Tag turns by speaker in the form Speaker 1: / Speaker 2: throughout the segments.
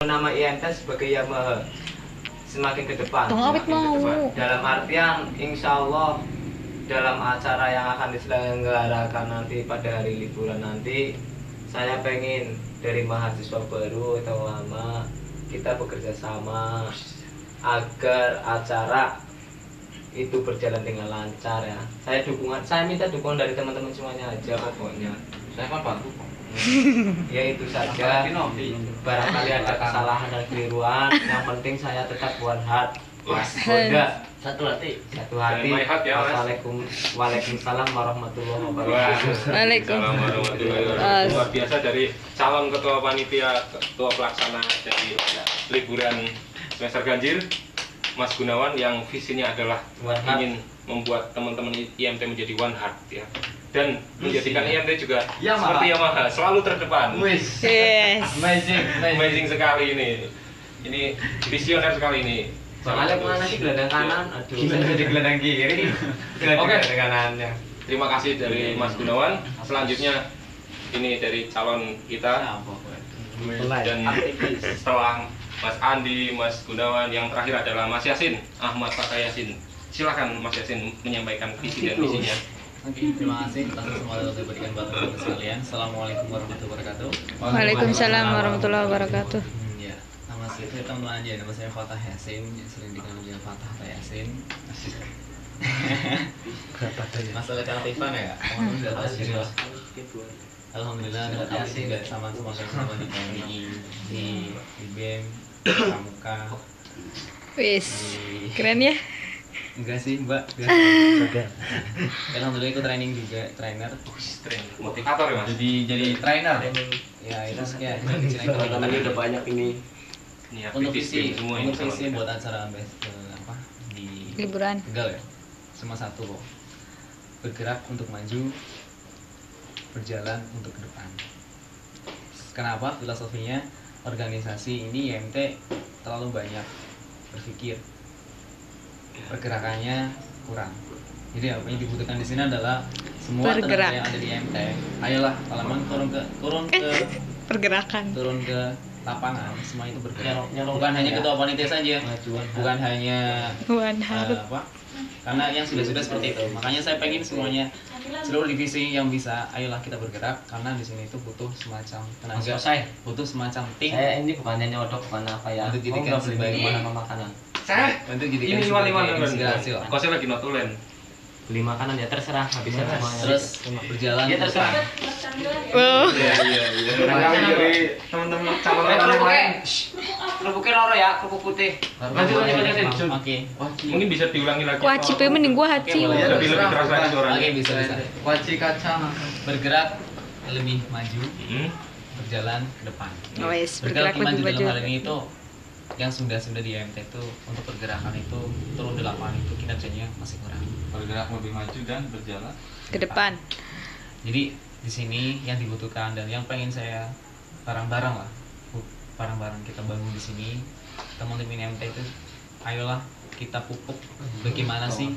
Speaker 1: Nama IMT sebagai Yamaha semakin ke depan, dalam artian insya Allah dalam acara yang akan diselenggarakan nanti pada hari liburan nanti, saya pengen dari mahasiswa baru atau lama kita bekerja sama agar acara itu berjalan dengan lancar ya. Saya minta dukungan dari teman-teman semuanya aja pokoknya.
Speaker 2: Saya kan bantu.
Speaker 1: Ya itu saja. Barangkali ada kesalahan dan keliruan, yang penting saya tetap one heart. Bunda,
Speaker 3: satu hati.
Speaker 1: Waalaikumsalam warahmatullahi wabarakatuh.
Speaker 4: Waalaikumsalam warahmatullahi wabarakatuh. Luar biasa dari calon ketua panitia, ketua pelaksana dari liburan semester ganjil, Mas Gunawan, yang visinya adalah ingin membuat teman-teman IMT menjadi one heart ya, dan menjadikan IMT juga seperti Yamaha selalu terdepan.
Speaker 1: Yes.
Speaker 4: Amazing sekali ini visioner sekali ini.
Speaker 1: Soalnya mana sih gelandang kanan? Aduh, saya jadi gelandang kiri.
Speaker 4: Oke,
Speaker 1: kanannya.
Speaker 4: Terima kasih dari Mas Gunawan. Selanjutnya ini dari calon kita dan setelah Mas Andi, Mas Gunawan, yang terakhir adalah Mas Yasin, Ahmad Fatah Yasin. Silakan Mas Yasin menyampaikan visi dan misinya.
Speaker 3: Oke, terima kasih atas semua yang diberikan buat teman-teman sekalian. Assalamualaikum warahmatullahi wabarakatuh.
Speaker 5: Waalaikumsalam warahmatullahi wabarakatuh.
Speaker 3: Ya, nama saya teman aja, nama saya Fatah Yasin, yang sering dikenal dengan Fatah Yasin. Masalah keaktifan ya, teman-teman sudah tahu sih. Alhamdulillah dapat sih nggak sama teman-teman di PMI, di BEM, Pramuka.
Speaker 5: Wis, keren ya.
Speaker 3: Enggak sih mbak. Alhamdulillah ikut training juga, trainer.
Speaker 4: Motivator ya Mas?
Speaker 3: Jadi trainer. Ya itu sih ya.
Speaker 1: Tadi udah banyak ini.
Speaker 3: Untuk visi buat acara apa di
Speaker 5: Liburan.
Speaker 3: Tegal ya. Cuma satu kok. Bergerak untuk maju, berjalan untuk ke depan. Kenapa filosofinya organisasi ini IMT terlalu banyak berpikir, pergerakannya kurang. Jadi apa yang dibutuhkan di sini adalah semua tenaga yang ada di IMT. Ayolah, kalau memang turun ke lapangan, semua itu bergerak. Bukan hanya ketua panitia saja, bukan hanya karena yang sudah seperti itu. Makanya saya pengen semuanya, seluruh divisi yang bisa, ayolah kita bergerak, karena di sini itu butuh semacam tenaga, butuh semacam tim.
Speaker 1: Saya ini bukannya nyodok, bukan apa ya,
Speaker 3: untuk jadikan sebagai
Speaker 1: makanan.
Speaker 3: Untuk jadikan inspirasi lah.
Speaker 4: Kosnya lagi notulen.
Speaker 1: Beli makanan ya terserah, habisnya semuanya.
Speaker 3: Terus berjalan
Speaker 1: ya terserah.
Speaker 4: Iya.
Speaker 1: Dari teman-teman calon yang lain. Kerupuknya loro ya, kerupuk putih.
Speaker 4: Lanjut.
Speaker 3: Oke.
Speaker 4: Mungkin bisa diulangi lagi.
Speaker 5: Wajibnya mending gua haji.
Speaker 4: Lebih keras lagi suaranya.
Speaker 3: Oke, bisa.
Speaker 1: Wajib kacang.
Speaker 3: Bergerak lebih maju, berjalan ke depan.
Speaker 5: Wes,
Speaker 3: Bergerak
Speaker 5: bergerak
Speaker 3: maju
Speaker 5: lebih
Speaker 3: dalam
Speaker 5: maju.
Speaker 3: hal ini itu yang sudah di IMT itu untuk pergerakan itu turun di lapangan itu kinerjanya masih kurang.
Speaker 2: Bergerak lebih maju dan berjalan
Speaker 5: Ke depan.
Speaker 3: Jadi di sini yang dibutuhkan dan yang pengen saya bareng-bareng kita bangun di sini, teman-teman IMT itu, ayolah kita pupuk bagaimana sih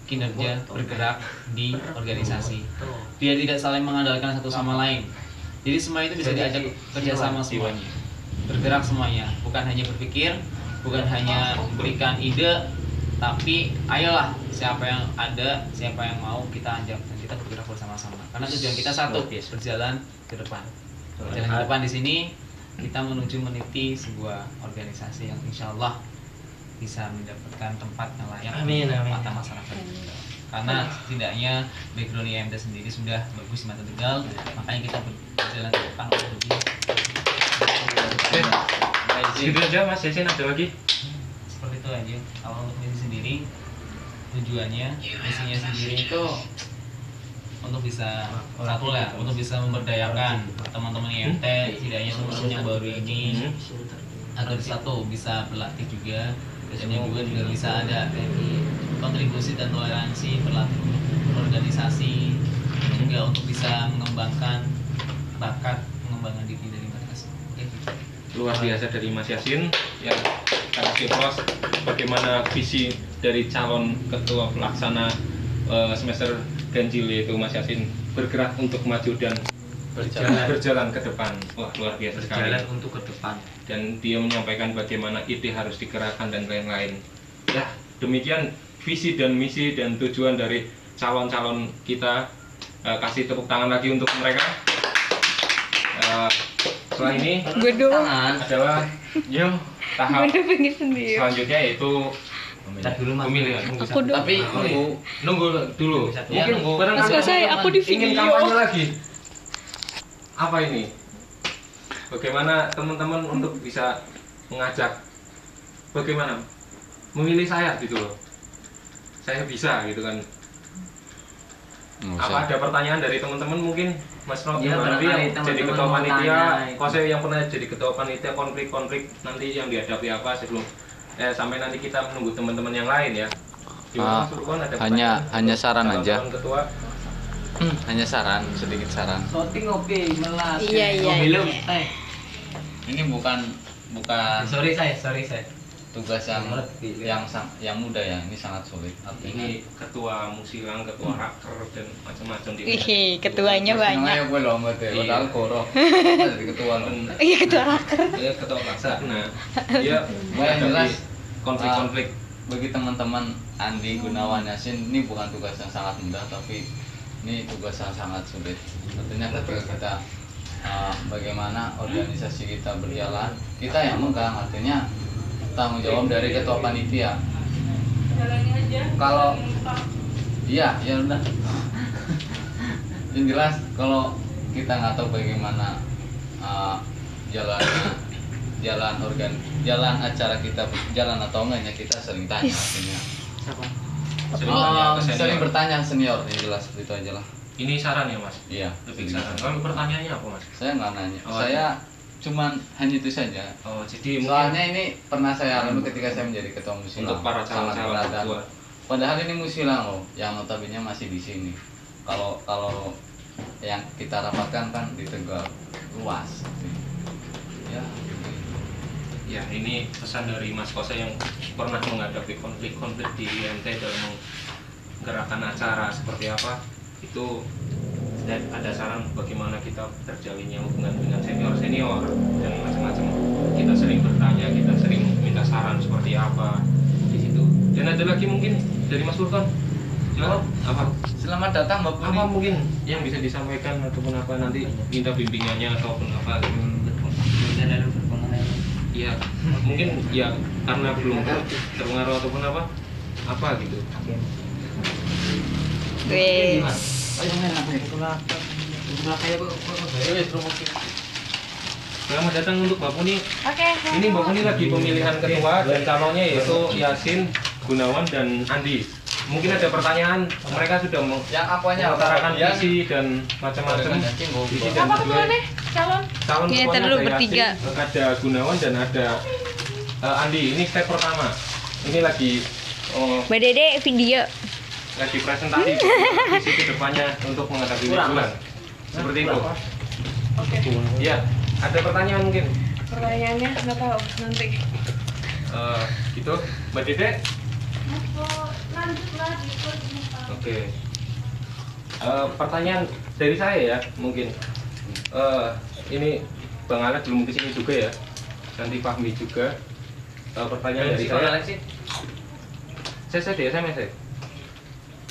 Speaker 3: kinerja bergerak di organisasi biar tidak saling mengandalkan satu sama lain. Jadi semua itu bisa diajak kerjasama semuanya, bergerak semuanya, bukan hanya berpikir, bukan hanya memberikan ide, tapi ayolah siapa yang ada, siapa yang mau kita ajak dan kita bergerak bersama-sama. Karena tujuan kita satu, berjalan ke depan. Berjalan ke depan di sini kita menuju meniti sebuah organisasi yang insya Allah bisa mendapatkan tempat yang layak di mata masyarakat. Karena setidaknya background IMT sendiri sudah bagus di mata Tegal, makanya kita berjalan ke depan untuk lebih.
Speaker 4: Gitu aja Mas Yasin, ada lagi?
Speaker 3: Seperti itu aja. Kalau untuk diri sendiri, tujuannya, misinya sendiri itu untuk bisa satu lah, untuk bisa memberdayakan teman-teman IMT, setidaknya teman-teman yang baru ini agar satu bisa berlatih juga, dan yang juga bisa ada kontribusi dan toleransi, berlatih untuk berorganisasi, juga untuk bisa mengembangkan bakat, mengembangkan diri dari mereka semua.
Speaker 4: Luar biasa dari Mas Yasin yang sangat kepros bagaimana visi dari calon ketua pelaksana semester ganjil, yaitu Mas Yasin, bergerak untuk maju dan berjalan ke depan. Wah, luar biasa sekali.
Speaker 3: Berjalan untuk ke depan.
Speaker 4: Dan dia menyampaikan bagaimana ide harus digerakkan dan lain-lain. Ya, demikian visi dan misi dan tujuan dari calon-calon kita. Kasih tepuk tangan lagi untuk mereka. Setelah ini
Speaker 5: Gue doang.
Speaker 4: adalah tahap
Speaker 5: Gue udah pengen sendiri.
Speaker 4: selanjutnya yaitu
Speaker 3: Cat dulu Mas.
Speaker 4: pemilihan.
Speaker 5: Aku doang.
Speaker 2: Tapi
Speaker 4: Nunggu dulu.
Speaker 3: Ya,
Speaker 4: Mungkin
Speaker 3: nunggu.
Speaker 4: barangkali
Speaker 5: Mas saya, aku di
Speaker 4: ingin
Speaker 5: video.
Speaker 4: kampanye lagi. Apa ini? Bagaimana teman-teman untuk bisa mengajak bagaimana memilih saya gitu loh. Saya bisa gitu kan. Apa ada pertanyaan dari teman-teman mungkin Mas Robi
Speaker 3: Ya,
Speaker 4: nanti yang
Speaker 3: barangkali
Speaker 4: jadi
Speaker 3: teman-teman
Speaker 4: ketua
Speaker 3: mau
Speaker 4: panitia,
Speaker 3: tanya.
Speaker 4: Kose yang pernah jadi ketua panitia konflik-konflik nanti yang dihadapi apa sebelum sampai nanti kita menunggu teman-teman yang lain ya. Gimana, Mas Rukun, ada
Speaker 6: hanya
Speaker 4: pertanyaan
Speaker 6: saran
Speaker 4: untuk
Speaker 6: aja.
Speaker 4: calon ketua?
Speaker 6: Hanya saran, sedikit saran.
Speaker 3: Shooting oke, melas.
Speaker 5: Iya, iya,
Speaker 3: Belum.
Speaker 5: iya.
Speaker 6: Ini bukan
Speaker 3: Sorry saya.
Speaker 6: tugas yang mudah ya. Ini sangat sulit.
Speaker 4: Ini ketua musilang, ketua raker dan macam-macam di
Speaker 5: Ih, ketuanya banyak.
Speaker 6: Sengaja gue loh mati.
Speaker 4: Iya.
Speaker 6: Padahal korok. Jadi ketua loh.
Speaker 5: Iya, ketua raker.
Speaker 4: ya ketua pelaksana. Dia
Speaker 6: Yang jelas,
Speaker 4: konflik-konflik.
Speaker 6: Bagi teman-teman Andi Gunawan Yasin, ini bukan tugas yang sangat mudah, tapi ini tugas yang sangat sulit. Tentunya ketika kita bagaimana organisasi kita berjalan, kita yang megang, artinya tanggung jawab dari ketua panitia. Kalau iya, ya udah. Yang jelas kalau kita nggak tahu bagaimana jalan acara kita jalan atau enggaknya, kita sering tanya artinya. Sering bertanya senior, yang jelas itu aja lah.
Speaker 4: Ini saran ya Mas?
Speaker 6: Iya.
Speaker 4: Lebih saran. Kalau pertanyaannya apa Mas?
Speaker 6: Saya nggak nanya.
Speaker 4: Oh,
Speaker 6: Saya cuman hanya itu saja.
Speaker 4: Oh, jadi
Speaker 6: Soalnya ini pernah saya alami ketika saya menjadi ketua musilang.
Speaker 4: untuk para
Speaker 6: Sangat
Speaker 4: calon-calon
Speaker 6: beragam.
Speaker 4: ketua.
Speaker 6: Padahal ini musilang loh, yang notabene masih di sini. Kalau yang kita rapatkan kan di Tegal luas. Ya.
Speaker 4: Ya, ini pesan dari Mas Kose yang pernah menghadapi konflik-konflik di IMT dalam menggerakkan acara seperti apa. Itu dan ada saran bagaimana kita terjalinnya hubungan dengan senior-senior dan macam-macam. Kita sering bertanya, kita sering minta saran seperti apa di situ. Dan ada lagi mungkin dari Mas Furkan. Silakan. Apa?
Speaker 6: Selamat datang Mbak Puni.
Speaker 4: Apa mungkin yang bisa disampaikan ataupun apa nanti minta bimbingannya ataupun apa? Iya, mungkin ya karena belum terpengaruh ataupun apa gitu.
Speaker 5: Wih.
Speaker 4: Selamat datang untuk Mbak Puni.
Speaker 5: Oke.
Speaker 4: Ini Mbak Puni lagi pemilihan ketua dan calonnya yaitu Yasin, Gunawan dan Andi. Mungkin ada pertanyaan, mereka sudah
Speaker 6: Yang apanya?
Speaker 4: mengutarakan
Speaker 6: Yang
Speaker 4: visi dan macam-macam. Visi dan
Speaker 5: Apa
Speaker 4: tujuan.
Speaker 5: ketuanya? Calon?
Speaker 4: Calon
Speaker 5: Kita
Speaker 4: ketuanya
Speaker 5: dulu
Speaker 4: ada
Speaker 5: bertiga.
Speaker 4: Yasin, ada Gunawan dan ada Andi. Ini step pertama. Ini lagi
Speaker 5: Mbak Dede video.
Speaker 4: lagi presentasi visi kedepannya untuk menghadapi liburan. Seperti itu.
Speaker 7: Oke,
Speaker 4: Ya, ada pertanyaan mungkin.
Speaker 7: pertanyaannya nggak tahu nanti.
Speaker 4: Gitu, Mbak Dede.
Speaker 7: Lanjut lagi.
Speaker 4: Oke. Pertanyaan dari saya ya, mungkin. Ini Bang Alex belum kesini juga ya. Nanti Fahmi juga. Pertanyaan dari saya. Saya di SMS ya.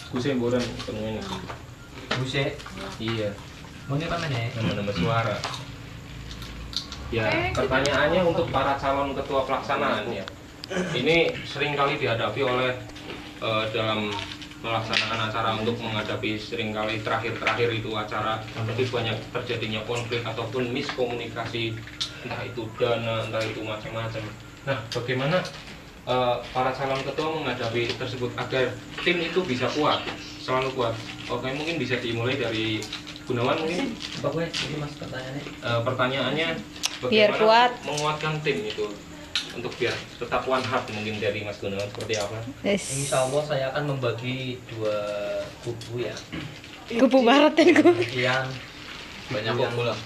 Speaker 4: Gue buran temunya.
Speaker 3: Buse.
Speaker 4: Iya.
Speaker 3: Mau apa nih?
Speaker 4: Nama-nama suara. Ya, pertanyaannya untuk para calon ketua pelaksanaan ya. Ini sering kali dihadapi oleh dalam pelaksanaan acara untuk menghadapi seringkali terakhir-terakhir itu acara lebih banyak terjadinya konflik ataupun miskomunikasi, entah itu dana, entah itu macam-macam. Nah, bagaimana para calon ketua menghadapi tersebut agar tim itu bisa kuat, selalu kuat? Oke, mungkin bisa dimulai dari Gunawan mungkin.
Speaker 3: Bagus ini Mas pertanyaannya.
Speaker 4: Pertanyaannya
Speaker 5: Biar
Speaker 4: bagaimana
Speaker 5: kuat.
Speaker 4: menguatkan tim itu untuk biar tetap one heart, mungkin dari Mas Gunawan seperti apa?
Speaker 5: Yes.
Speaker 3: Insya Allah saya akan membagi 2 kubu ya.
Speaker 5: Kupu barat dan kupu.
Speaker 3: Yang
Speaker 6: banyak
Speaker 3: yang
Speaker 6: pulang.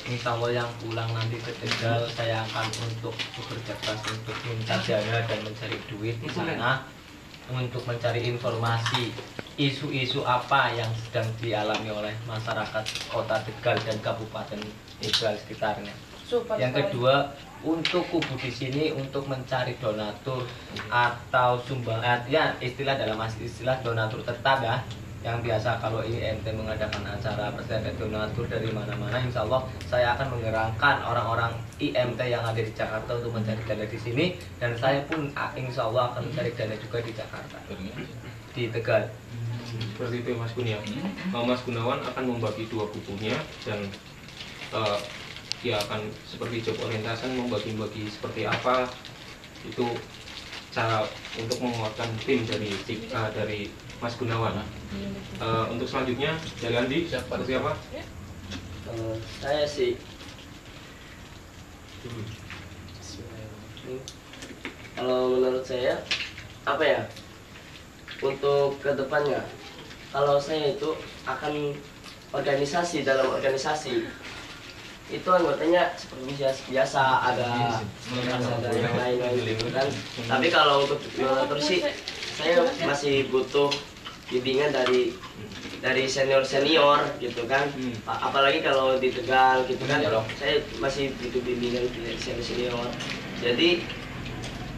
Speaker 3: Insya Allah yang pulang nanti ke Tegal saya akan untuk bekerja keras untuk minta dana dan mencari duit di sana.
Speaker 1: untuk mencari informasi isu-isu apa yang sedang dialami oleh masyarakat Kota Tegal dan Kabupaten Tegal sekitarnya. Yang kedua, untuk kubu di sini untuk mencari donatur atau sumbangan, ya istilah dalam istilah donatur tetap ya, yang biasa kalau IMT mengadakan acara pasti ada donatur dari mana-mana. Insya Allah saya akan menggerakkan orang-orang IMT yang ada di Jakarta untuk mencari dana di sini, dan saya pun insya Allah akan mencari dana juga di Jakarta, di Tegal.
Speaker 4: Seperti itu Mas Kun ya. Mas Gunawan akan membagi dua kubunya, dan dia akan seperti job orientation membagi-bagi seperti apa itu cara untuk menguatkan tim dari Mas Gunawan. Untuk selanjutnya dari Andi, seperti apa?
Speaker 8: Saya sih kalau menurut saya apa ya, untuk kedepannya kalau saya itu akan organisasi, dalam organisasi itu anggotanya seperti biasa ada yang lain-lain gitu kan. Tapi kalau untuk donatur sih saya masih butuh bimbingan dari senior gitu kan. Apalagi kalau di Tegal gitu kan, saya masih butuh bimbingan dari senior. Jadi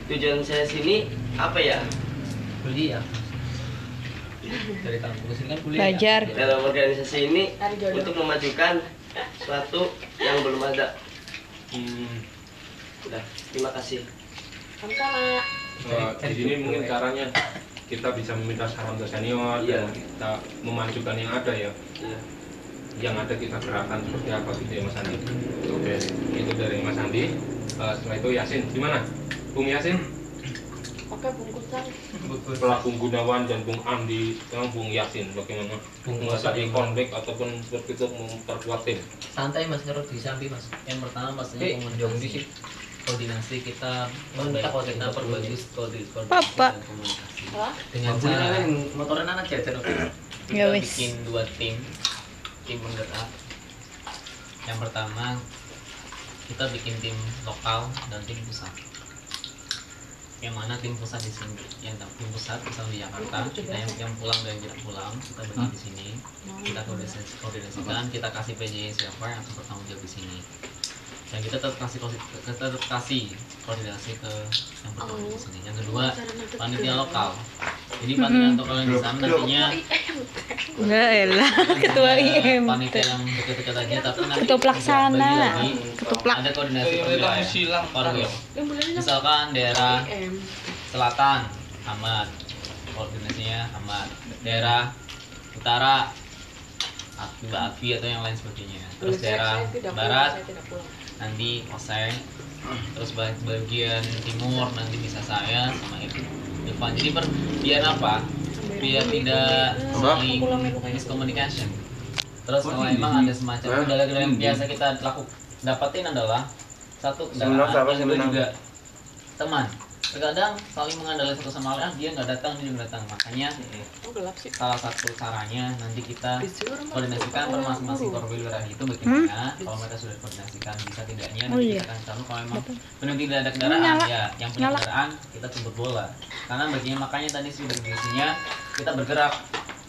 Speaker 8: tujuan saya sini apa ya?
Speaker 1: Kuliah. Dari kampus ini kan kuliah.
Speaker 5: Belajar.
Speaker 8: Dalam organisasi ini untuk memajukan suatu yang belum ada. Udah, terima kasih.
Speaker 4: Di sini mungkin caranya kita bisa meminta saran ke senior,
Speaker 8: Iya.
Speaker 4: dan kita memajukan yang ada ya.
Speaker 8: Iya.
Speaker 4: Yang ada kita gerakan seperti apa gitu ya Mas Andi. Oke, itu dari Mas Andi. Setelah itu Yasin, gimana? Bung Yasin?
Speaker 7: Oke, bungkusan.
Speaker 4: Setelah Bung Gunawan dan Bung Andi, sekarang Bung Yasin, bagaimana mengatasi konflik ataupun seperti itu memperkuat tim?
Speaker 1: Santai Mas, terus disambi Mas.
Speaker 3: Yang pertama pastinya koordinasi kita perbagus koordinasi
Speaker 5: Papa.
Speaker 3: dan komunikasi
Speaker 7: Hah?
Speaker 3: dengan cara
Speaker 1: motoran anak jajan.
Speaker 5: Ya
Speaker 3: kita
Speaker 5: wis.
Speaker 3: bikin 2 tim penggerak. Yang pertama kita bikin tim lokal dan tim pusat. Yang mana tim pusat di sini, yang tim pusat misalnya di Jakarta, kita yang pulang dan tidak pulang kita bagi di sini, kita koordinasikan, kita kasih PJ siapa yang akan bertanggung jawab di sini, dan kita tetap kasih koordinasi ke yang bertanggung jawab di sini. Yang kedua, panitia lokal. Jadi panitia lokal di sana nantinya
Speaker 5: Enggak elah, ketua IM.
Speaker 3: panitia yang dekat-dekat aja, tapi nanti
Speaker 5: Ketua pelaksana.
Speaker 3: bagi lagi,
Speaker 5: Ketuplak.
Speaker 3: ada koordinasi per wilayah. Perwil. Misalkan daerah selatan Ahmad, koordinasinya Ahmad. Daerah utara Mbak Afi atau yang lain sebagainya. Terus daerah barat nanti Oseng. Terus bagian timur nanti bisa saya sama Irfan. Jadi biar apa? Biar tidak saling miscommunication. Terus kalau memang ada semacam kendala-kendala yang biasa kita dapatin adalah satu kendaraan, yang kedua juga teman. Terkadang saling mengandalkan satu sama lain, dia nggak datang, dia juga datang. Makanya salah satu caranya nanti kita koordinasikan per masing-masing korwil wilayah itu bagaimana. Kalau mereka sudah koordinasikan, bisa tidaknya nanti kita akan tahu kalau memang benar tidak ada kendaraan, ya yang punya kendaraan kita jemput bola. Karena baginya makanya tadi sudah definisinya kita bergerak.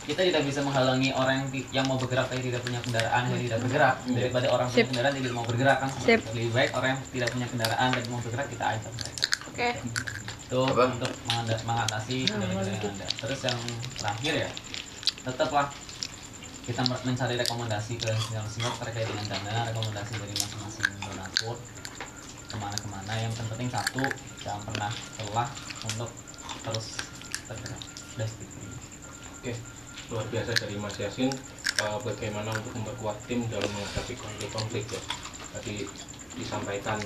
Speaker 3: Kita tidak bisa menghalangi orang yang mau bergerak tapi tidak punya kendaraan dan tidak bergerak, daripada orang punya kendaraan tidak mau bergerak kan. Lebih baik orang yang tidak punya kendaraan dan mau bergerak kita ajak mereka.
Speaker 7: Oke.
Speaker 3: Itu untuk mengatasi kendala-kendala yang ada. Terus yang terakhir ya, tetaplah kita mencari rekomendasi ke senior-senior terkait dengan dana, rekomendasi dari masing-masing donatur kemana-kemana. Yang penting satu, jangan pernah lelah untuk terus bergerak.
Speaker 4: Oke, luar biasa dari Mas Yasin, bagaimana untuk memperkuat tim dalam menghadapi konflik-konflik ya. Tadi disampaikan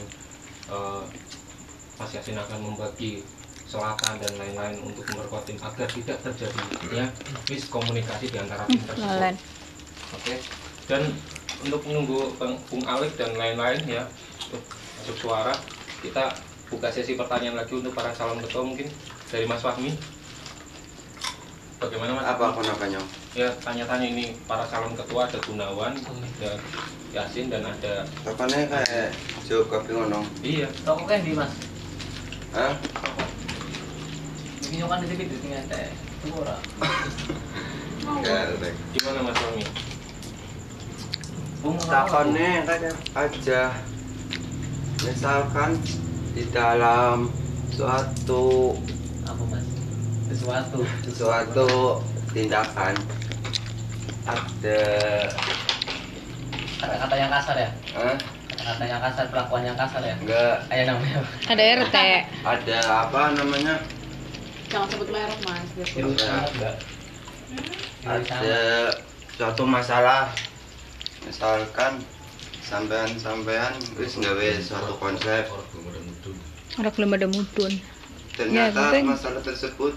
Speaker 4: Mas Yasin akan membagi selatan dan lain-lain untuk memperkuat tim agar tidak terjadi ya miskomunikasi di antara tim tersebut. Oke. Dan untuk menunggu Bung Alif dan lain-lain ya untuk masuk suara, kita buka sesi pertanyaan lagi untuk para calon ketua, mungkin dari Mas Fahmi. Bagaimana Mas?
Speaker 9: Apa kenapanya?
Speaker 4: Ya tanya-tanya ini para calon ketua, ada Gunawan, ada Yasin dan ada.
Speaker 9: Apanya kayak jawab kopi ngono?
Speaker 4: Iya.
Speaker 1: Toko kan di Mas.
Speaker 9: Hah?
Speaker 3: Ini kan di TV dengan teh. Tunggu ora.
Speaker 4: Gimana Mas Fahmi?
Speaker 9: Takonnya aja, misalkan di dalam suatu
Speaker 3: Apa Mas?
Speaker 9: suatu tindakan ada
Speaker 3: Kata-kata yang kasar ya?
Speaker 9: eh,
Speaker 3: Kata-kata yang kasar, pelakuan yang kasar ya?
Speaker 9: enggak
Speaker 3: Kayak namanya.
Speaker 5: Ada RT.
Speaker 9: ada apa namanya
Speaker 7: Jangan sebut merek mas.
Speaker 3: Enggak.
Speaker 9: ada suatu masalah, misalkan sampean wis nggawe suatu konsep,
Speaker 5: Orang belum ada mudun.
Speaker 9: ternyata
Speaker 5: betul.
Speaker 9: masalah tersebut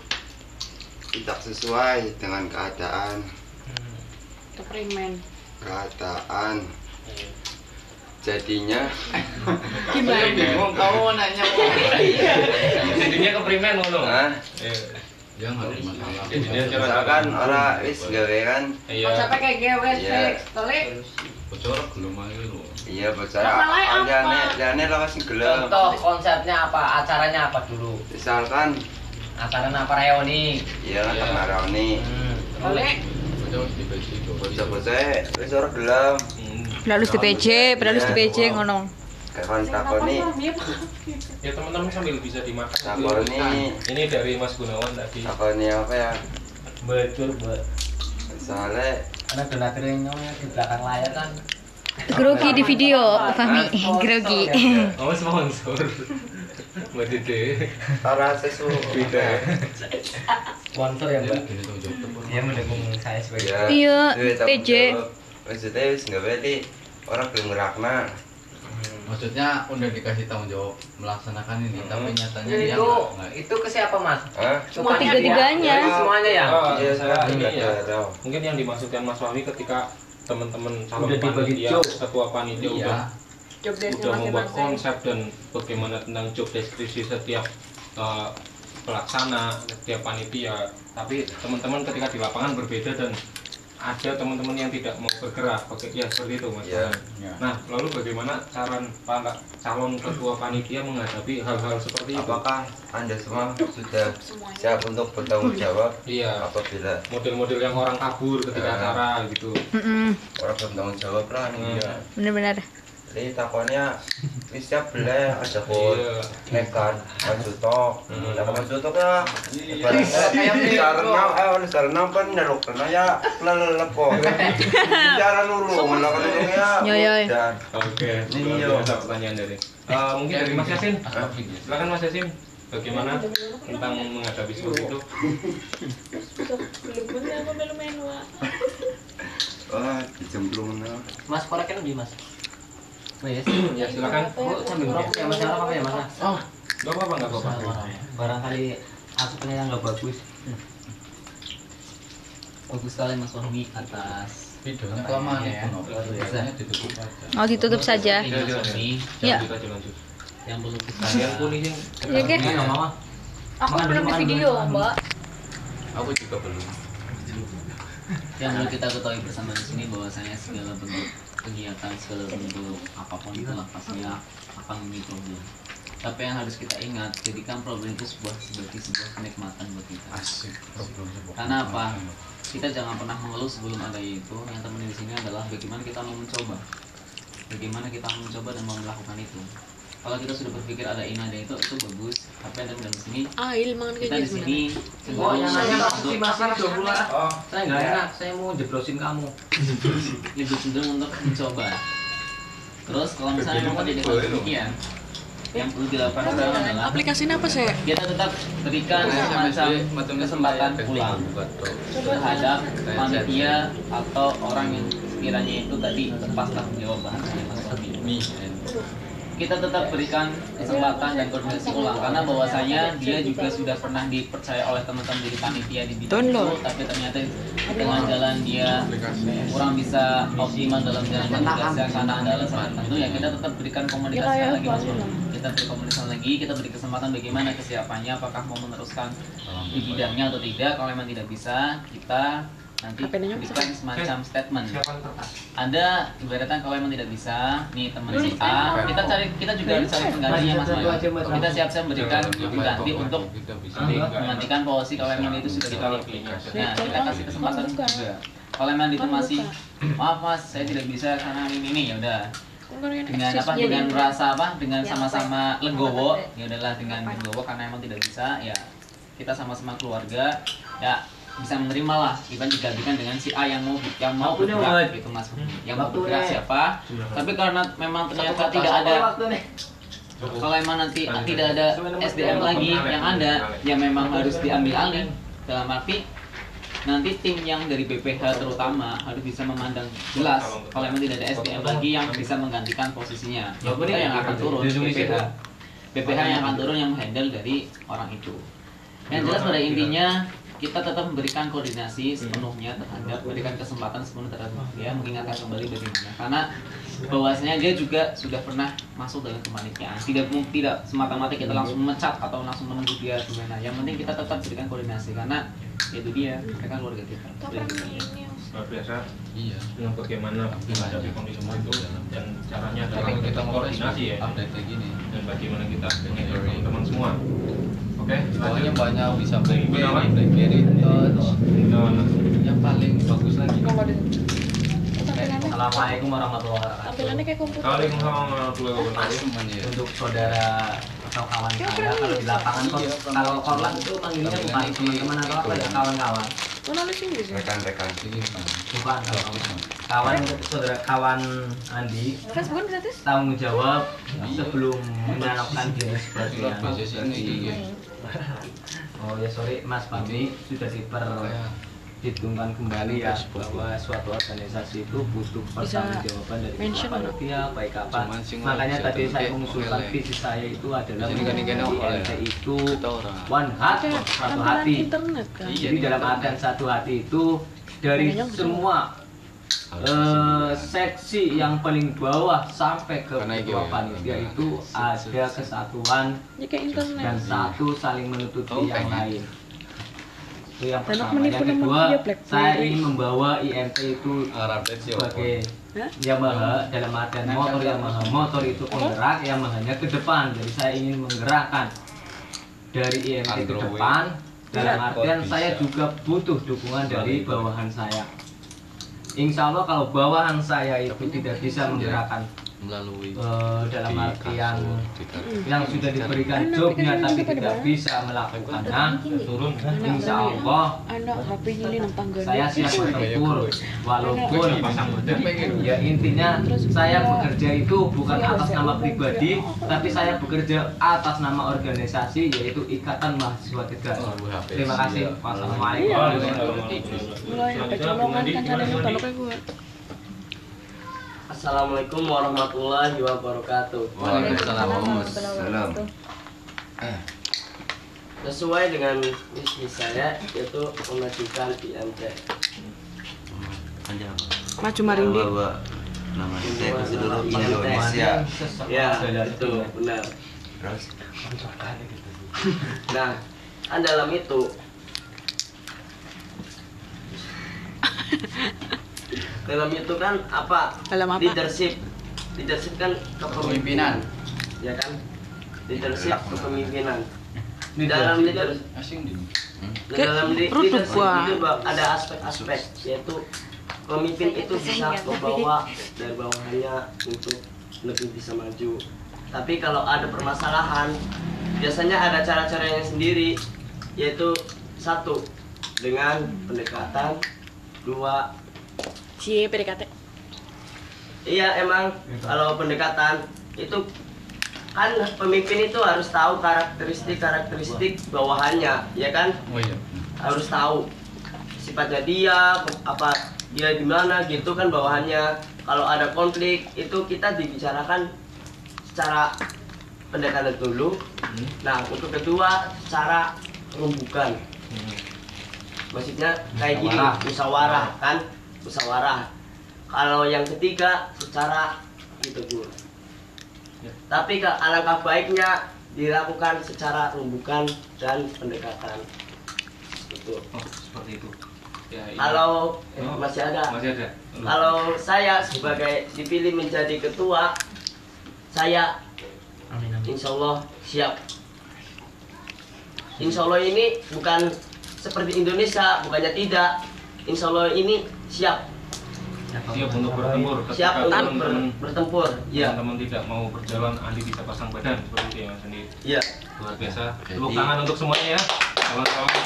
Speaker 9: tidak sesuai dengan keadaan jadinya
Speaker 6: Bingung kamu mau nanya
Speaker 4: Jadinya keprimen ngono.
Speaker 9: nah,
Speaker 6: ya nggak ada masalah.
Speaker 4: Jadinya jangan
Speaker 9: misalkan orang wis gawe kan
Speaker 4: Iya.
Speaker 7: Konsepnya kayak GW,
Speaker 9: Iya.
Speaker 7: telik.
Speaker 6: Bocor belum aja lo.
Speaker 9: iya bocah
Speaker 7: Masalahnya apa?
Speaker 9: liane lawas gelem,
Speaker 3: Contoh konsepnya apa? Acaranya apa dulu?
Speaker 9: misalkan
Speaker 3: Acaranya apa reuni?
Speaker 9: iya kan tamaroni
Speaker 7: Telik.
Speaker 6: Bocor di besi itu.
Speaker 9: bocah-bocah wis ora gelem
Speaker 5: Padahal di PJ, padahal di PJ ngono.
Speaker 9: kawan takoni
Speaker 4: Ya teman-teman sambil bisa dimakan.
Speaker 9: takoni
Speaker 4: Ini dari Mas Gunawan tadi.
Speaker 9: takoni apa ya
Speaker 3: Betul, buat.
Speaker 9: misalnya
Speaker 3: Karena donaturnya di belakang layar kan.
Speaker 5: Grogi di video, Fahmi. Grogi.
Speaker 4: Oh sponsor. Mbak Dede.
Speaker 9: para sesuatu
Speaker 4: Beda ya.
Speaker 3: Sponsor ya, Mbak.
Speaker 6: Ini tanggung jawab teman.
Speaker 3: Dia mendukung saya sebagai
Speaker 9: ya
Speaker 5: Iya,
Speaker 9: duit tanggung
Speaker 5: PJ.
Speaker 9: jawab. Maksudnya wis nggawe di orang belum ngerakna
Speaker 6: Maksudnya udah dikasih tanggung jawab melaksanakan ini, tapi nyatanya dia
Speaker 3: itu
Speaker 6: nggak.
Speaker 3: itu ke siapa Mas?
Speaker 9: Hah?
Speaker 5: Mau tiga-tiganya.
Speaker 3: Semuanya ya?
Speaker 4: Oh,
Speaker 9: Iya,
Speaker 4: saya
Speaker 9: saya
Speaker 4: ini
Speaker 9: tidak
Speaker 4: ya.
Speaker 9: tahu.
Speaker 4: Mungkin yang dimaksudkan Mas Fahmi ketika teman-teman calon
Speaker 3: Udah dibagi
Speaker 4: panitia,
Speaker 3: job.
Speaker 4: ketua panitia
Speaker 6: Iya.
Speaker 7: Job desk
Speaker 4: udah membuat
Speaker 7: masing-masing.
Speaker 4: konsep dan bagaimana tentang job deskripsi setiap pelaksana, setiap panitia. Tapi teman-teman ketika di lapangan berbeda dan ada teman-teman yang tidak mau bergerak, ya seperti itu Mas.
Speaker 9: Iya.
Speaker 6: Ya.
Speaker 4: Nah, lalu bagaimana calon ketua panitia menghadapi hal-hal seperti itu?
Speaker 9: Apakah Anda semua sudah siap untuk bertanggung jawab
Speaker 4: Iya,
Speaker 9: apabila
Speaker 4: model-model yang orang kabur ketika acara gitu.
Speaker 9: orang bertanggung jawab lah nih ya.
Speaker 5: Bener-bener.
Speaker 9: Jadi takonnya wis siap boleh ada kok
Speaker 4: Iya.
Speaker 9: nekat maju tok. Lah maju tok ya.
Speaker 3: Kayak
Speaker 9: Karena karena apa ndelok karena ya lelepo. Bicara dulu melakukan itu ya.
Speaker 5: Yo, yo.
Speaker 9: Dan
Speaker 4: Oke,
Speaker 9: Ini
Speaker 4: luar
Speaker 9: yo.
Speaker 4: biasa pertanyaan dari mungkin dari Mas Yasin. Silakan Mas Yasin, bagaimana tentang menghadapi seperti itu?
Speaker 7: Belum bener apa melu-melu.
Speaker 9: wah dicemplung nah.
Speaker 3: Mas koreknya lebih Mas. Oh yes.
Speaker 4: Ya silakan.
Speaker 3: Oh, sambil ngerokok ya Mas, apa ya Mas?
Speaker 4: Oh, nggak apa-apa, nggak apa-apa.
Speaker 3: Barangkali asapnya yang nggak bagus. Bagus sekali Mas Fahmi atas
Speaker 6: Videonya kelamaan
Speaker 3: ya.
Speaker 6: itu, Nob. Biasanya ditutup aja.
Speaker 5: Oh, ditutup saja.
Speaker 3: Ini Mas Fahmi
Speaker 5: Ya.
Speaker 4: Lanjut aja lanjut.
Speaker 3: yang perlu kita
Speaker 4: Kalian kulihin.
Speaker 5: Iya, Ge.
Speaker 3: Nggak, Mama.
Speaker 7: Aku
Speaker 3: Makan
Speaker 7: belum
Speaker 3: dulu,
Speaker 7: di
Speaker 3: makan
Speaker 7: video,
Speaker 3: dulu.
Speaker 7: Mbak.
Speaker 6: Aku juga belum.
Speaker 3: Yang perlu kita ketahui bersama di sini bahwasanya segala bentuk kegiatan, segala bentuk apapun itulah pastinya akan memiliki problem. Tapi yang harus kita ingat, jadikan problem itu sebagai sebuah kenikmatan buat kita.
Speaker 6: Asik. Problem sebuah
Speaker 3: Karena apa? Kita jangan pernah mengeluh sebelum ada itu. Yang temen di sini adalah bagaimana kita mau mencoba. Bagaimana kita mau mencoba dan mau melakukan itu. Kalau kita sudah berpikir ada ini ada itu bagus. Tapi yang temen di sini,
Speaker 7: Ah, ilmangan
Speaker 3: kita
Speaker 7: kayak
Speaker 3: di
Speaker 7: gitu
Speaker 3: sini
Speaker 7: Oh,
Speaker 3: cenderung
Speaker 7: yang nanya
Speaker 3: untuk
Speaker 4: Masih 2 bulan. Oh,
Speaker 3: saya nggak enak, saya mau jeblosin kamu. Lebih cenderung untuk mencoba. Terus kalau misalnya memang tidak demikian, yang perlu dilakukan sekarang adalah
Speaker 7: Aplikasinya apa sih?
Speaker 3: kita tetap berikan semacam kesempatan pulang terhadap panitia atau orang yang sekiranya itu tadi lepas tanggung jawab bahasanya Mas Fahmi. Kita tetap berikan kesempatan dan koordinasi ulang karena bahwasanya dia juga sudah pernah dipercaya oleh teman-teman jadi panitia di bidang itu, tapi ternyata dengan jalan dia kurang bisa optimal dalam jalankan tugasnya karena ada alasan tertentu ya kita tetap berikan komunikasi lagi Mas Bro. Kita beri komunikasi lagi, kita beri kesempatan bagaimana kesiapannya, apakah mau meneruskan di bidangnya atau tidak. Kalau memang tidak bisa, kita nanti
Speaker 7: HP-nya
Speaker 3: berikan semacam statement. Ada ibaratnya kalau emang tidak bisa, nih teman si A, kita juga harus cari penggantinya Mas Mayo. Kita siap-siap memberikan pengganti untuk menggantikan posisi kalau emang itu sudah dipilih. Nah, kita kasih kesempatan juga. Kalau emang itu masih, maaf Mas, saya tidak bisa karena ini ya udah. Dengan apa? Dengan merasa apa? Dengan sama-sama legowo, ya udahlah dengan legowo karena emang tidak bisa, ya kita sama-sama keluarga, ya bisa menerima lah. Kita digantikan dengan si A yang mau bergerak gitu Mas. Yang mau bergerak siapa? Tapi karena memang ternyata tidak ada, kalau emang nanti tidak ada SDM lagi yang ada, ya memang harus diambil alih. Dalam arti nanti tim yang dari BPH terutama harus bisa memandang jelas kalau memang tidak ada SDM lagi yang bisa menggantikan posisinya. Ya udah yang akan turun BPH yang akan turun yang handle dari orang itu. Yang jelas pada intinya kita tetap memberikan koordinasi sepenuhnya terhadap, memberikan kesempatan sepenuhnya terhadap dia, mengingatkan kembali bagaimana, karena bahwasanya dia juga sudah pernah masuk dalam kepanitiaan. Tidak semata-mata kita langsung mecat atau langsung menunggu dia gimana. Yang penting kita tetap berikan koordinasi karena itu dia, mereka keluarga kita.
Speaker 4: Luar biasa.
Speaker 6: Iya.
Speaker 4: Dengan bagaimana menghadapi kondisi itu dan caranya adalah
Speaker 6: Kita mau
Speaker 4: koordinasi ya.
Speaker 6: update kayak gini.
Speaker 4: Dan bagaimana kita dengan teman-teman semua. Oke,
Speaker 6: Pokoknya
Speaker 4: lanjut.
Speaker 6: banyak bisa BlackBerry,
Speaker 4: Gunawan.
Speaker 6: BlackBerry Touch.
Speaker 4: Gunawan.
Speaker 6: Yang paling bagus lagi.
Speaker 3: Assalamualaikum warahmatullahi wabarakatuh.
Speaker 7: Tampilannya kayak komputer.
Speaker 4: Waalaikumsalam warahmatullahi wabarakatuh.
Speaker 6: Semuanya.
Speaker 3: Untuk saudara atau kawan saya kalau di lapangan kalau korlan itu manggilnya bukan teman-teman atau apa ya, kawan-kawan.
Speaker 7: Oh, nulis Inggris ya?
Speaker 9: Rekan-rekan.
Speaker 3: Bukan kawan saudara kawan Andi
Speaker 7: Facebook gratis?
Speaker 3: tanggung jawab sebelum menyalurkan diri seperti yang oh ya sorry Mas Fahmi sudah diperhitungkan kembali ya bahwa suatu organisasi itu butuh pertanggungjawaban dari beberapa pihak baik apa. Makanya tadi saya mengusulkan visi saya itu adalah INT itu one heart, satu hati.
Speaker 7: Internet kan?
Speaker 3: Jadi dalam artian satu hati itu dari semua seksi yang paling bawah sampai ke ketua panitia itu ada kesatuan
Speaker 7: Ya kayak internet.
Speaker 3: dan satu saling menutupi yang lain. Itu yang
Speaker 7: Dan
Speaker 3: pertama.
Speaker 7: menipu
Speaker 3: Yang kedua,
Speaker 7: dia BlackBerry.
Speaker 3: saya ingin membawa INT itu sebagai Yamaha dalam artian motor Yamaha. Motor itu penggerak, Yamahanya ke depan. Jadi saya ingin menggerakkan dari INT ke depan. Dalam artian saya juga butuh dukungan dari bawahan saya. Insya Allah kalau bawahan saya itu tidak bisa menggerakkan
Speaker 6: melalui
Speaker 3: dalam artian yang sudah diberikan jobnya tapi tidak bisa melakukannya, turun. Insya Allah
Speaker 7: Anak HP-nya ini nang tangga.
Speaker 3: saya siap bertempur walaupun ya intinya saya bekerja itu bukan atas nama pribadi tapi saya bekerja atas nama organisasi yaitu Ikatan Mahasiswa Tegal. Terima kasih. Wassalamualaikum warahmatullahi wabarakatuh.
Speaker 7: Mulai HP colongan kan cara nonton kayak gue.
Speaker 8: Assalamualaikum warahmatullahi wabarakatuh.
Speaker 9: Salam.
Speaker 8: Sesuai dengan misi saya yaitu memajukan IMT.
Speaker 7: Maju Marindi.
Speaker 9: Nama INT
Speaker 8: Membawa
Speaker 9: seluruh
Speaker 8: nama
Speaker 9: Indonesia.
Speaker 8: Ya, itu benar.
Speaker 9: Terus
Speaker 8: Nah, kan dalam itu kan apa?
Speaker 7: Dalam apa?
Speaker 8: Leadership kan kepemimpinan, ya kan? Leadership kepemimpinan. Dalam leadership itu ada aspek-aspek yaitu pemimpin itu bisa membawa dari bawahannya untuk lebih bisa maju. Tapi kalau ada permasalahan, biasanya ada cara-caranya sendiri, yaitu satu dengan pendekatan, dua
Speaker 7: PDKT.
Speaker 8: iya emang kalau pendekatan itu kan pemimpin itu harus tahu karakteristik bawahannya, ya kan?
Speaker 6: Oh iya.
Speaker 8: Harus tahu sifatnya dia, apa dia gimana gitu kan bawahannya. Kalau ada konflik itu kita dibicarakan secara pendekatan dulu. Nah untuk kedua cara rembukan. Maksudnya kayak gini, musyawarah kan, musyawarah. Kalau yang ketiga secara ditegur. Tapi alangkah baiknya dilakukan secara rembukan dan pendekatan. Itu.
Speaker 3: Oh, seperti itu.
Speaker 4: Ya, iya.
Speaker 8: Kalau masih ada.
Speaker 4: Masih ada.
Speaker 8: Kalau saya sebagai dipilih menjadi ketua, saya insya Allah siap. Insya Allah ini bukan seperti Indonesia, bukannya tidak. Insya Allah ini siap.
Speaker 4: Siap untuk bertempur.
Speaker 8: Siap
Speaker 4: Ketika
Speaker 8: untuk
Speaker 4: teman-teman
Speaker 8: bertempur. Ya.
Speaker 4: teman-teman tidak mau berjalan, Andi bisa pasang badan seperti itu ya Mas Andi.
Speaker 8: Iya.
Speaker 4: Luar biasa.
Speaker 9: Jadi-
Speaker 4: Tepuk tangan untuk semuanya ya. Kawan-kawan.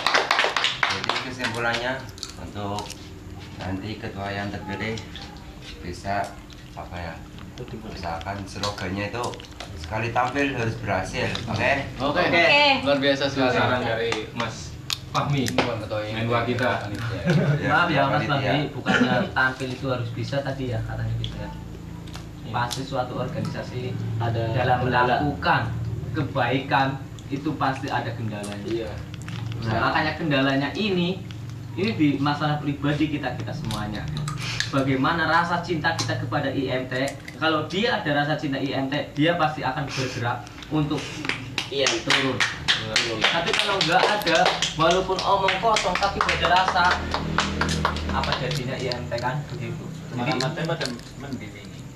Speaker 9: Jadi kesimpulannya untuk nanti ketua yang terpilih bisa apa ya? Misalkan slogannya itu sekali tampil harus berhasil, oke?
Speaker 6: Oke.
Speaker 8: Oke.
Speaker 6: Luar biasa sekali.
Speaker 4: Saran dari Mas Fahmi,
Speaker 6: Bukan ketua ini.
Speaker 4: menwa kita.
Speaker 10: Maaf ya Mas
Speaker 9: panitia.
Speaker 10: Fahmi, bukannya tampil itu harus bisa tadi ya katanya gitu ya. Pasti suatu organisasi
Speaker 8: Ada
Speaker 10: dalam
Speaker 8: kendala.
Speaker 10: melakukan kebaikan itu pasti ada kendalanya.
Speaker 8: Iya.
Speaker 10: Nah, makanya kendalanya ini di masalah pribadi kita semuanya. Bagaimana rasa cinta kita kepada IMT? Kalau dia ada rasa cinta IMT, dia pasti akan bergerak untuk
Speaker 8: Iya.
Speaker 10: turun. Tapi kalau nggak ada, walaupun omong kosong tapi beda rasa, apa jadinya IMT kan begitu.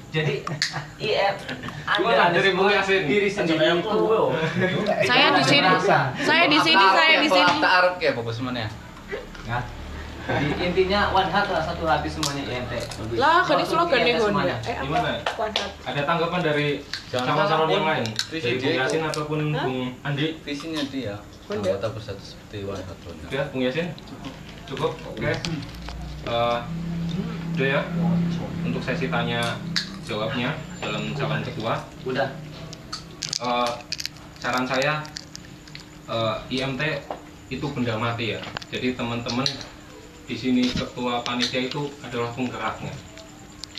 Speaker 10: Jadi
Speaker 4: Gimana dari Bung Yasin?
Speaker 10: diri sendiri itu.
Speaker 7: Saya di sini. Saya di sini, saya di sini.
Speaker 6: Tak Arab ya fokus mana ya?
Speaker 10: Ya. Jadi intinya one heart lah, satu hati semuanya IMT.
Speaker 7: Lah, kan
Speaker 10: Untuk
Speaker 7: slogan nih
Speaker 10: IMT
Speaker 7: Gon.
Speaker 10: semuanya.
Speaker 4: Gimana?
Speaker 7: Kuadrat.
Speaker 4: Ada tanggapan dari
Speaker 6: Jangan
Speaker 4: calon-calon
Speaker 6: salah,
Speaker 4: yang
Speaker 6: Bung.
Speaker 4: lain?
Speaker 6: Visi
Speaker 4: Dari Bung
Speaker 6: dia
Speaker 4: Yasin
Speaker 6: itu.
Speaker 4: ataupun Bung Andi?
Speaker 6: Visinya dia.
Speaker 7: Bunda.
Speaker 6: Anggota bersatu seperti One Heart Bunda.
Speaker 4: Sudah, Bung Yasin? Cukup? Oke. Udah ya? Untuk sesi tanya jawabnya dalam calon ketua.
Speaker 10: Udah.
Speaker 4: Saran saya IMT itu benda mati ya. Jadi teman-teman di sini ketua panitia itu adalah penggeraknya.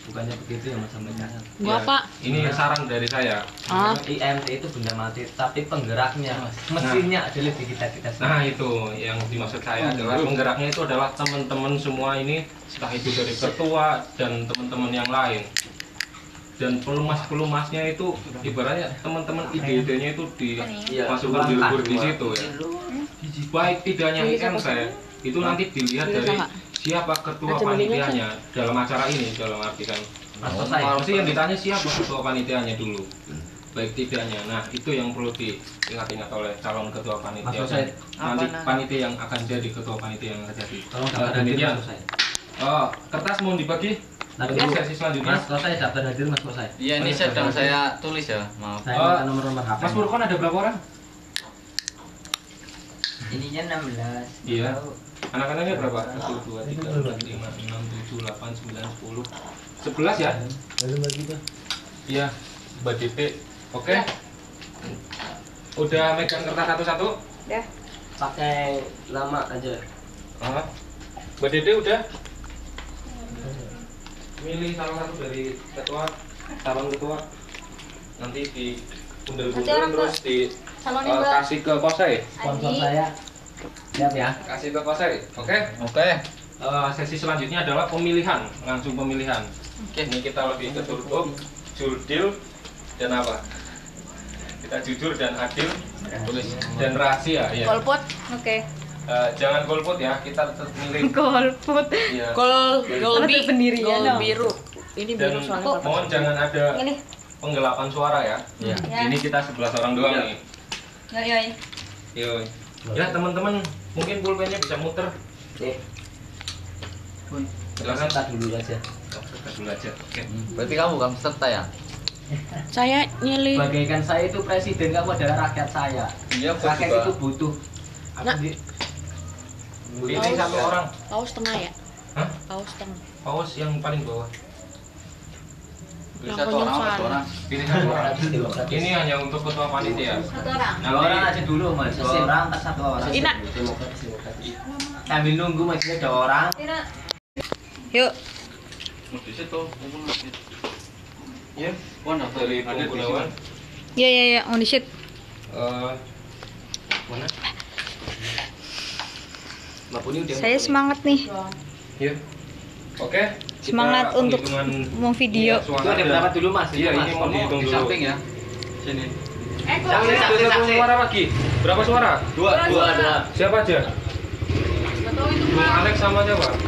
Speaker 10: Bukannya begitu ya Mas sampaikan.
Speaker 7: Gua Pak.
Speaker 4: Ini saran dari saya.
Speaker 7: Ah.
Speaker 10: IMT itu benda mati, tapi penggeraknya, mesinnya adalah di kita
Speaker 4: Nah
Speaker 10: sendiri.
Speaker 4: itu yang dimaksud saya adalah penggeraknya itu adalah teman-teman semua ini, entah itu dari ketua dan teman-teman yang lain. Dan pelumas-pelumasnya itu ibaratnya teman-teman ide-idenya itu dimasukkan dilebur di situ ya. Baik tidaknya IMT itu nanti dilihat dari siapa ketua panitianya dalam acara ini, dalam arti kan
Speaker 10: Mas selesai.
Speaker 4: pasti yang ditanya siapa ketua panitianya dulu, baik tidaknya. Nah itu yang perlu diingat-ingat oleh calon ketua panitia
Speaker 10: Mas selesai.
Speaker 4: dan nanti panitia yang akan jadi ketua panitia yang akan jadi.
Speaker 10: Tolong daftar hadir
Speaker 4: Demikian.
Speaker 10: Mas selesai.
Speaker 4: Kertas mohon dibagi.
Speaker 10: Nanti
Speaker 4: Untuk
Speaker 10: dulu.
Speaker 4: sesi selanjutnya.
Speaker 10: Mas selesai, daftar hadir Mas selesai.
Speaker 6: Iya, ini sedang saya tulis ya. Maaf.
Speaker 10: Saya minta nomor-nomor HP.
Speaker 4: Mas Furkon ada berapa orang?
Speaker 10: Ininya 16.
Speaker 4: Iya. Anak-anaknya berapa? 1, 2, 3, 4, 5, 6, 7, 8, 9, 10 11 ya? Iya, Mbak DP. Oke. Udah megang kertas satu-satu?
Speaker 8: Pakai nama aja.
Speaker 4: Mbak Dede udah? Milih salah satu dari ketua, calon ketua. Nanti di bundel-bundel terus di kasih ke Kosai.
Speaker 10: Sponsor saya. Siap ya.
Speaker 4: Kasih ke Kosai. Oke?
Speaker 6: Oke.
Speaker 4: Sesi selanjutnya adalah pemilihan, langsung pemilihan. Ini kita lebih ke tertutup, jurdil dan apa? Kita jujur dan adil, tulis dan rahasia. Ya.
Speaker 5: Golput. Oke.
Speaker 4: Jangan golput ya, kita tetap milih.
Speaker 5: Golput.
Speaker 4: Ya.
Speaker 7: Gol
Speaker 5: Apa tuh pendirinya
Speaker 7: gol
Speaker 5: dong?
Speaker 7: biru. Ini
Speaker 4: Dan
Speaker 7: biru soalnya.
Speaker 4: mohon jangan ada
Speaker 5: Ini.
Speaker 4: penggelapan suara ya.
Speaker 6: Iya.
Speaker 5: Ya.
Speaker 4: Ini kita 11 orang doang
Speaker 8: Iya.
Speaker 4: nih.
Speaker 5: Yoi.
Speaker 4: Yoi. Ya teman-teman, mungkin pulpennya bisa muter.
Speaker 8: Nih.
Speaker 4: Silakan.
Speaker 10: Kita dulu aja.
Speaker 4: Kita dulu aja. Oke.
Speaker 6: Berarti kamu bukan peserta ya?
Speaker 7: Saya nyilih.
Speaker 10: Bagaikan saya itu presiden, kamu adalah rakyat saya.
Speaker 6: Iya, aku
Speaker 10: Rakyat
Speaker 6: juga.
Speaker 10: itu butuh.
Speaker 7: Nah.
Speaker 4: Pilih satu orang.
Speaker 7: Paus tengah ya?
Speaker 4: Hah?
Speaker 7: Paus tengah.
Speaker 4: Paus yang paling bawah.
Speaker 6: Pilih
Speaker 7: Yang
Speaker 6: satu orang,
Speaker 7: penyusuan.
Speaker 6: satu orang.
Speaker 4: Pilih satu orang. Ini hanya untuk ketua panitia.
Speaker 5: Satu orang.
Speaker 10: Dua orang aja dulu mas. Dua orang tak satu orang.
Speaker 7: Ina.
Speaker 10: Sambil nunggu masih ada orang.
Speaker 5: Yuk.
Speaker 6: Di situ.
Speaker 4: Ya. Dari Bung Gunawan.
Speaker 5: Ya, on the shit.
Speaker 4: Mana?
Speaker 10: Mbak Puni udah.
Speaker 5: Saya semangat nih.
Speaker 4: Ya. Oke. kita
Speaker 5: Semangat untuk
Speaker 4: penghitungan
Speaker 5: mau video.
Speaker 4: suara
Speaker 10: Itu ada
Speaker 4: dan-
Speaker 10: berapa dulu mas?
Speaker 4: Iya,
Speaker 10: Mas.
Speaker 4: ini mau dihitung
Speaker 6: Di
Speaker 4: dulu.
Speaker 6: samping ya. Sini.
Speaker 4: Saksi, ada satu suara lagi. Berapa suara?
Speaker 8: Dua.
Speaker 4: Siapa aja? Bung Alex sama siapa?